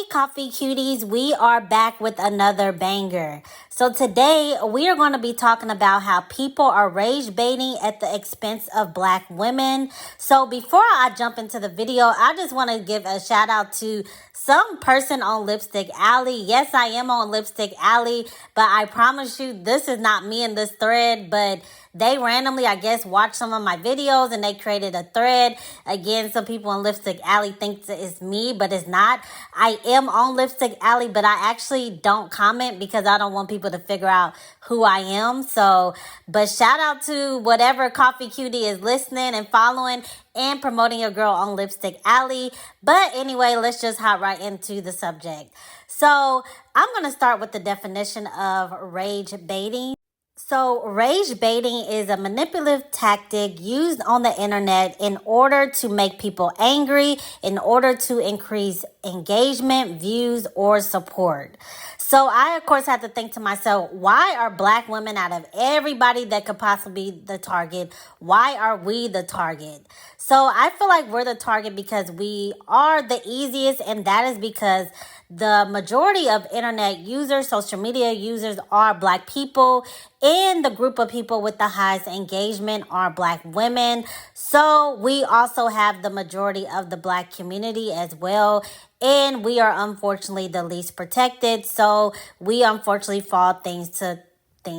Coffee Cuties, we are back with another banger. So today we are going to be talking about how people are rage baiting at the expense of Black women. So before I jump into the video, I just want to give a shout out to some person on Lipstick Alley. Yes, I am on Lipstick Alley, but I promise you this is not me in this thread, but they randomly, I guess, watched some of my videos and they created a thread. Again, some people on Lipstick Alley think that it's me, but it's not. I am on Lipstick Alley, but I actually don't comment because I don't want people to figure out who I am. So, but shout out to whatever Coffee Cutie is listening and following and promoting your girl on Lipstick Alley. But anyway, let's just hop right into the subject. So I'm going to start with the definition of rage baiting. So rage baiting is a manipulative tactic used on the internet in order to make people angry, in order to increase engagement, views, or support. So I, of course, have to think to myself, why are Black women, out of everybody that could possibly be the target, why are we the target? So I feel like we're the target because we are the easiest, and that is because the majority of internet users, social media users, are Black people, and the group of people with the highest engagement are Black women. So we also have the majority of the Black community as well, and we are unfortunately the least protected. So we unfortunately fall things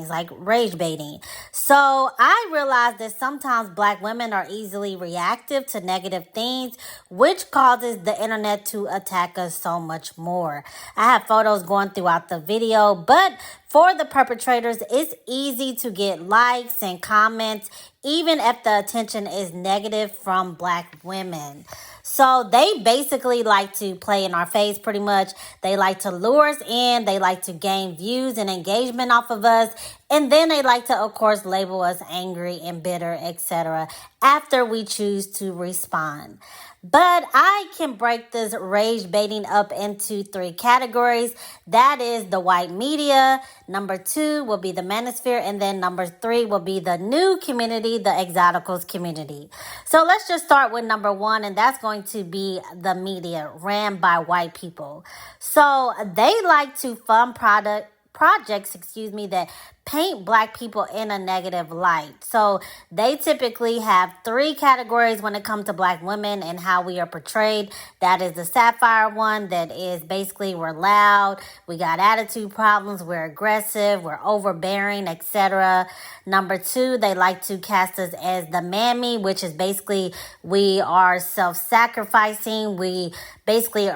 like rage baiting. So I realized that sometimes Black women are easily reactive to negative things, which causes the internet to attack us so much more. I have photos going throughout the video, but for the perpetrators, it's easy to get likes and comments, even if the attention is negative from Black women. So they basically like to play in our face pretty much. They like to lure us in. They like to gain views and engagement off of us. And then they like to, of course, label us angry and bitter, etc. after we choose to respond. But I can break this rage baiting up into 3 categories. That is the white media. Number 2 will be the Manosphere. And then number 3 will be the new community, the Exoticals community. So let's just start with number 1, and that's going to be the media ran by white people. So they like to fund projects that paint Black people in a negative light. So they typically have 3 categories when it comes to Black women and how we are portrayed. That is the sapphire one, that is basically we're loud, we got attitude problems, we're aggressive, we're overbearing, etc. Number 2, they like to cast us as the mammy, which is basically we are self-sacrificing, we basically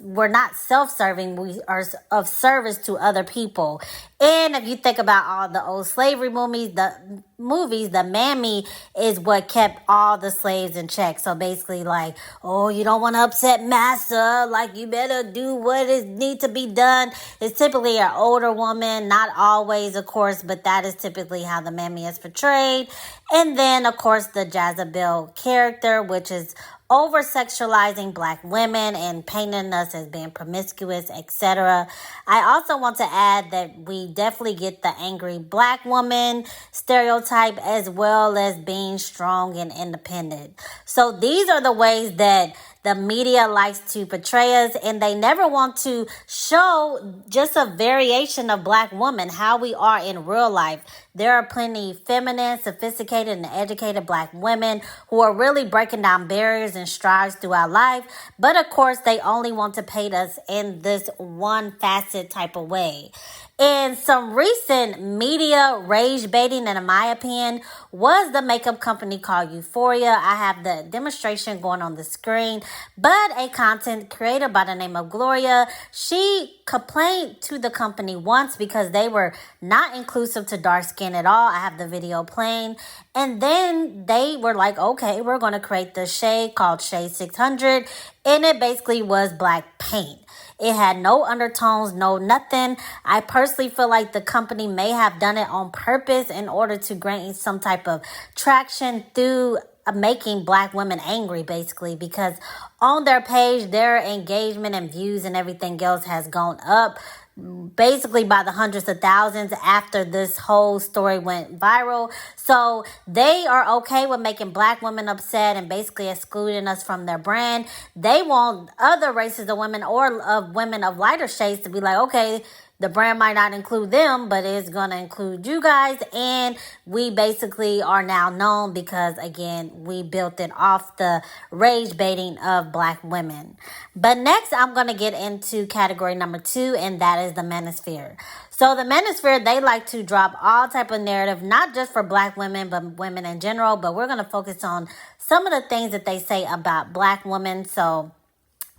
we're not self-serving, we are of service to other people. And if you think about all the old slavery movies, the mammy is what kept all the slaves in check. So basically like, oh, you don't want to upset massa, like you better do what is need to be done. It's typically an older woman, not always, of course, but that is typically how the mammy is portrayed. And then, of course, the Jezebel character, which is over-sexualizing Black women and painting us as being promiscuous, etc. I also want to add that we definitely get the angry Black woman stereotype as well as being strong and independent. So these are the ways that the media likes to portray us, and they never want to show just a variation of Black women, how we are in real life. There are plenty feminine, sophisticated, and educated Black women who are really breaking down barriers and strides throughout life. But of course, they only want to paint us in this one facet type of way. And some recent media rage baiting, and in my opinion, was the makeup company called Euphoria. I have the demonstration going on the screen, but a content creator by the name of Gloria, she complained to the company once because they were not inclusive to dark skin at all. I have the video playing. And then they were like, okay, we're going to create this shade called Shade 600. And it basically was Black paint. It had no undertones, no nothing. I personally feel like the company may have done it on purpose in order to gain some type of traction through making black women angry, basically, because on their page, their engagement and views and everything else has gone up basically by the hundreds of thousands after this whole story went viral. So they are okay with making black women upset and basically excluding us from their brand. They want other races of women or of women of lighter shades to be like, okay, the brand might not include them, but it's going to include you guys. And we basically are now known because, again, we built it off the rage baiting of black women. But next, I'm going to get into category number 2, and that is the Manosphere. So the Manosphere, they like to drop all type of narrative, not just for black women, but women in general. But we're going to focus on some of the things that they say about black women. So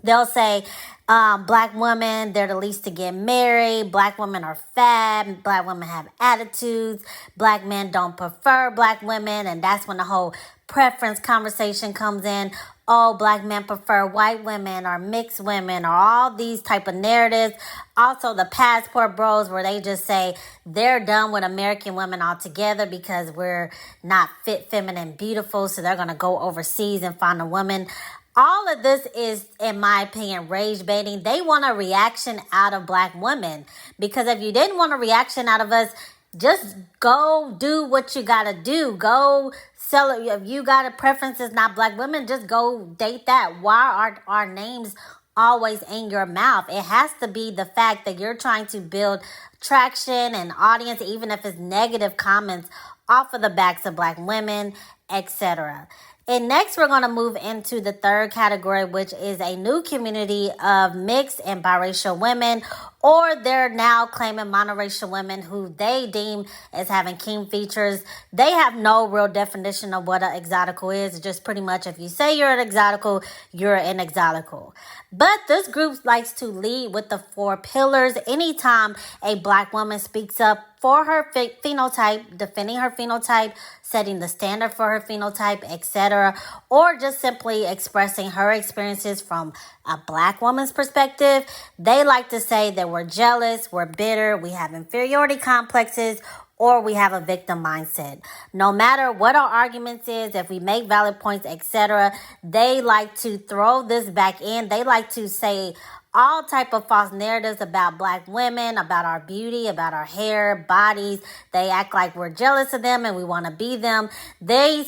they'll say, black women, they're the least to get married. Black women are fat. Black women have attitudes. Black men don't prefer black women. And that's when the whole preference conversation comes in. Oh, black men prefer white women or mixed women or all these type of narratives. Also, the passport bros where they just say they're done with American women altogether because we're not fit, feminine, beautiful. So they're going to go overseas and find a woman. All of this is, in my opinion, rage baiting. They want a reaction out of black women. Because if you didn't want a reaction out of us, just go do what you got to do. Go sell it. If you got a preference is not black women, just go date that. Why are our names always in your mouth? It has to be the fact that you're trying to build traction and audience, even if it's negative comments off of the backs of black women, etc. And next, we're going to move into the third category, which is a new community of mixed and biracial women, or they're now claiming monoracial women who they deem as having king features. They have no real definition of what an exotical is. It's just pretty much if you say you're an exotical, you're an exotical. But this group likes to lead with the 4 pillars. Anytime a black woman speaks up for her phenotype, defending her phenotype, setting the standard for her phenotype, etc., or just simply expressing her experiences from a black woman's perspective, they like to say that we're jealous, we're bitter, we have inferiority complexes, or we have a victim mindset. No matter what our arguments is, if we make valid points, etc., they like to throw this back in. They like to say all type of false narratives about black women, about our beauty, about our hair, bodies. They act like we're jealous of them and we want to be them. They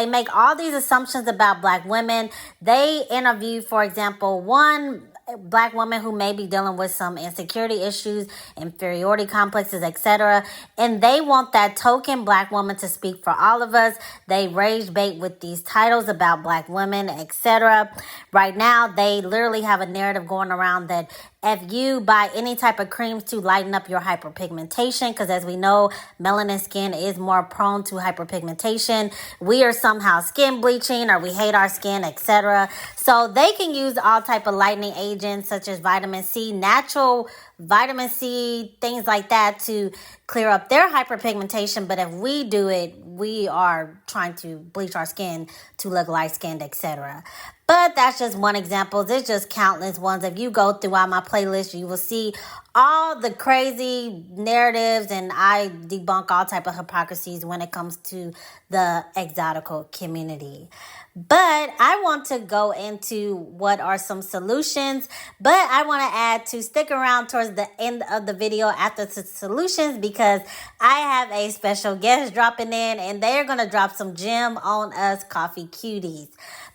make all these assumptions about black women. They interview, for example, one black woman who may be dealing with some insecurity issues, inferiority complexes, etc. And they want that token black woman to speak for all of us. They rage bait with these titles about black women, etc. Right now, they literally have a narrative going around that if you buy any type of creams to lighten up your hyperpigmentation, because as we know, melanin skin is more prone to hyperpigmentation, we are somehow skin bleaching or we hate our skin, etc. So they can use all type of lightening agents such as vitamin C, natural vitamin C, things like that to clear up their hyperpigmentation. But if we do it, we are trying to bleach our skin to look light-skinned, etc. But that's just one example. There's just countless ones. If you go throughout my playlist, you will see all the crazy narratives, and I debunk all type of hypocrisies when it comes to the exotical community. But I want to go into what are some solutions, but I want to add to stick around towards the end of the video after the solutions because I have a special guest dropping in and they're going to drop some gem on us coffee cuties.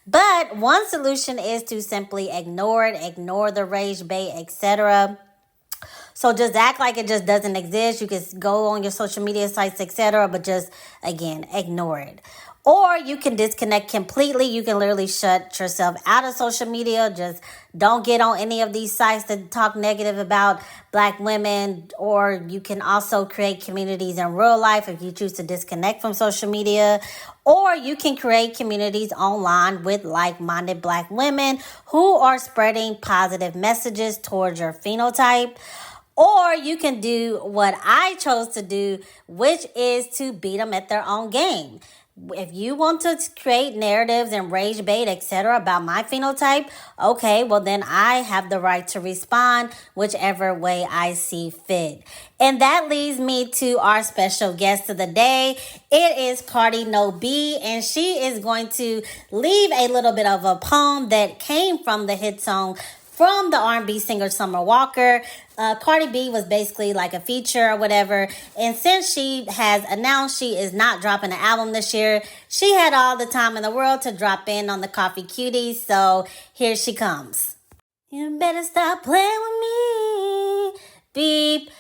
But one solution is to simply ignore it, ignore the rage bait, etc. So just act like it just doesn't exist. You can go on your social media sites, etc., but just, again, ignore it. Or you can disconnect completely. You can literally shut yourself out of social media. Just don't get on any of these sites that talk negative about black women. Or you can also create communities in real life if you choose to disconnect from social media. Or you can create communities online with like-minded black women who are spreading positive messages towards your phenotype. Or you can do what I chose to do, which is to beat them at their own game. If you want to create narratives and rage bait, etc., about my phenotype, okay, well, then I have the right to respond whichever way I see fit. And that leads me to our special guest of the day. It is Cardi No B, and she is going to leave a little bit of a poem that came from the hit song from the R&B singer Summer Walker. Cardi B was basically like a feature or whatever. And since she has announced she is not dropping an album this year, she had all the time in the world to drop in on the Coffee Cuties. So here she comes. You better stop playing with me. Beep.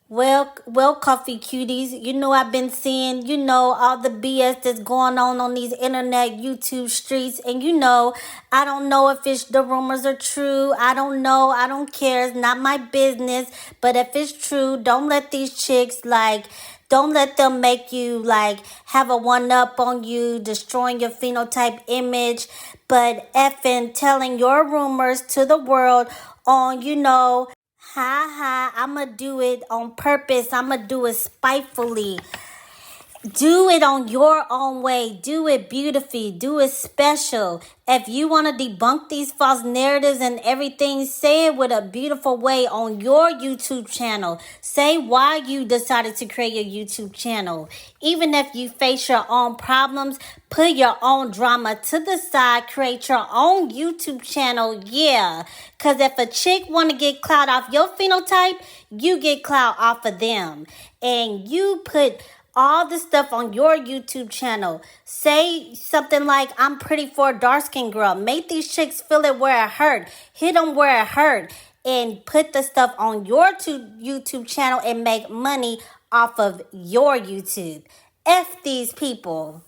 Well, Coffee Cuties, you know I've been seeing, all the BS that's going on these internet YouTube streets. And I don't know if the rumors are true. I don't know. I don't care. It's not my business. But if it's true, don't let these chicks, don't let them make you, have a one-up on you, destroying your phenotype image. But effing telling your rumors to the world on, I'ma do it on purpose. I'ma do it spitefully. Do it on your own way. Do it beautifully. Do it special. If you want to debunk these false narratives and everything, say it with a beautiful way on your YouTube channel. Say why you decided to create your YouTube channel. Even if you face your own problems, put your own drama to the side. Create your own YouTube channel. Yeah. Because if a chick want to get clout off your phenotype, you get clout off of them. And you put all the stuff on your YouTube channel. Say something like, I'm pretty for a dark-skinned girl. Make these chicks feel it where it hurt. Hit them where it hurt. And put the stuff on your YouTube channel and make money off of your YouTube. F these people.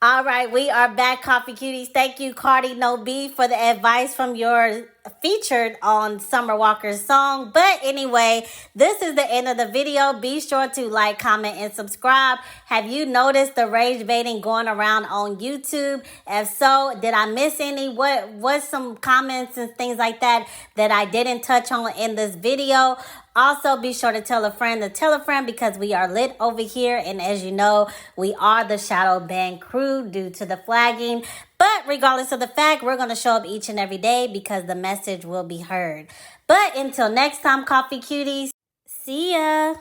All right, we are back, Coffee Cuties. Thank you, Cardi No B, for the advice from your featured on Summer Walker's song. But anyway, this is the end of the video. Be sure to like, comment, and subscribe. Have you noticed the rage baiting going around on YouTube? If so, did I miss any? What's some comments and things like that I didn't touch on in this video? Also, be sure to tell a friend because we are lit over here. And as you know, we are the Shadow Band crew due to the flagging. But regardless of the fact, we're going to show up each and every day because the message will be heard. But until next time, Coffee Cuties, see ya.